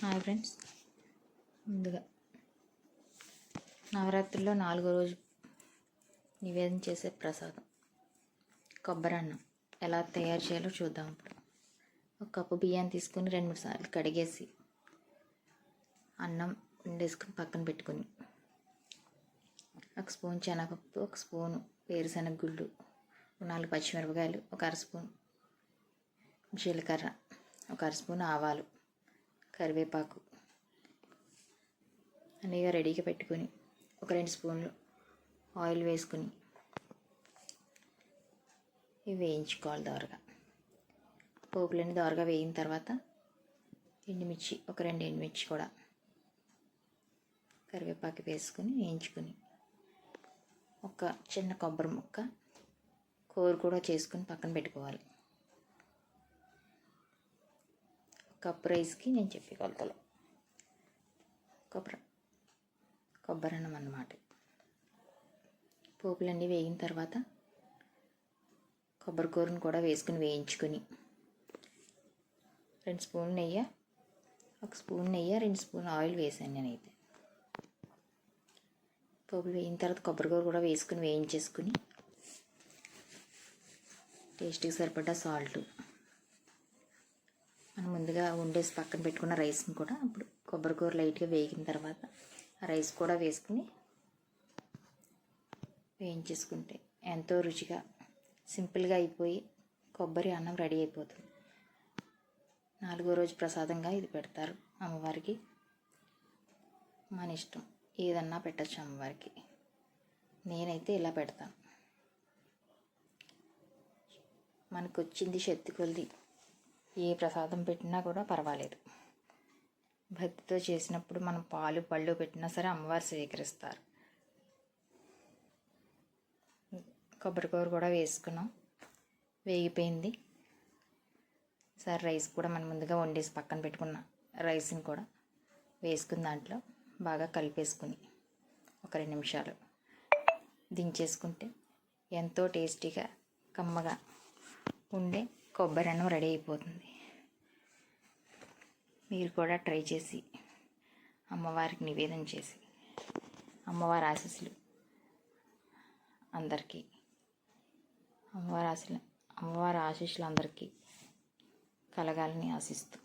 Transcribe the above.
Hi friends, ముందుగా నవరాత్రుల్లో 4వ రోజు నివేదన చేసే ప్రసాదం కొబ్బరి అన్నం ఎలా తయారు చేయాలో చూద్దాం. ఇప్పుడు ఒక కప్పు బియ్యాన్ని తీసుకొని 2-3 సార్లు కడిగేసి అన్నం వండేసుకుని పక్కన పెట్టుకుని, 1 స్పూన్ శనగపప్పు, 1 స్పూను వేరుశనగ గుళ్ళు, 4 పచ్చిమిరపకాయలు, 1 అర స్పూన్ జీలకర్ర, 1 అర స్పూన్ ఆవాలు, కరివేపాకు అన్నీ రెడీగా పెట్టుకొని, ఒక 2 స్పూన్లు ఆయిల్ వేసుకుని ఇవి వేయించుకోవాలి దోరగా. పోపులన్నీ దోరగా వేయిన తర్వాత ఎండుమిర్చి, ఒక 2 ఎండుమిర్చి కూడా కరివేపాకు వేసుకుని వేయించుకుని, ఒక చిన్న కొబ్బరి ముక్క కూర కూడా చేసుకుని పక్కన పెట్టుకోవాలి. కప్పు రైస్కి నేను చెప్పే కొలతలు కొబ్బరి అన్నం అన్నమాట. పోపులన్నీ వేగిన తర్వాత కొబ్బరి కూరను కూడా వేసుకుని వేయించుకొని, 2 స్పూన్లు నెయ్యి, 1 స్పూన్ నెయ్యి, 2 స్పూన్ ఆయిల్ వేసాను నేనైతే. పోపులు వేయిన తర్వాత కొబ్బరి కూర కూడా వేసుకుని వేయించేసుకుని, టేస్ట్కి సరిపడ్డ సాల్ట్, మనం ముందుగా వండేసి పక్కన పెట్టుకున్న రైస్ని కూడా ఇప్పుడు కొబ్బరి కూర లైట్గా వేగిన తర్వాత ఆ రైస్ కూడా వేసుకుని వేయించేసుకుంటే ఎంతో రుచిగా సింపుల్గా అయిపోయి కొబ్బరి అన్నం రెడీ అయిపోతుంది. 4వ రోజు ప్రసాదంగా ఇది పెడతారు అమ్మవారికి. మన ఇష్టం, ఏదన్నా పెట్టచ్చు అమ్మవారికి. నేనైతే ఇలా పెడతాను. మనకు వచ్చింది శక్తి కొలిది ఏ ప్రసాదం పెట్టినా కూడా పర్వాలేదు. భక్తితో చేసినప్పుడు మనం పాలు పళ్ళు పెట్టినా సరే అమ్మవారు స్వీకరిస్తారు. కొబ్బరికూర కూడా వేసుకున్నాం, వేగిపోయింది. సరే రైస్ కూడా మనం ముందుగా వండేసి పక్కన పెట్టుకున్న రైస్ని కూడా వేసుకుని దాంట్లో బాగా కలిపేసుకుని ఒక 2 నిమిషాలు దించేసుకుంటే ఎంతో టేస్టీగా కమ్మగా ఉండే కొబ్బరి అన్నం రెడీ అయిపోతుంది. మీరు కూడా ట్రై చేసి అమ్మవారికి నివేదన చేసి అమ్మవారి ఆశీస్సులు అందరికీ, అమ్మవారి ఆశీస్సులు అందరికీ కలగాలని ఆశిస్తూ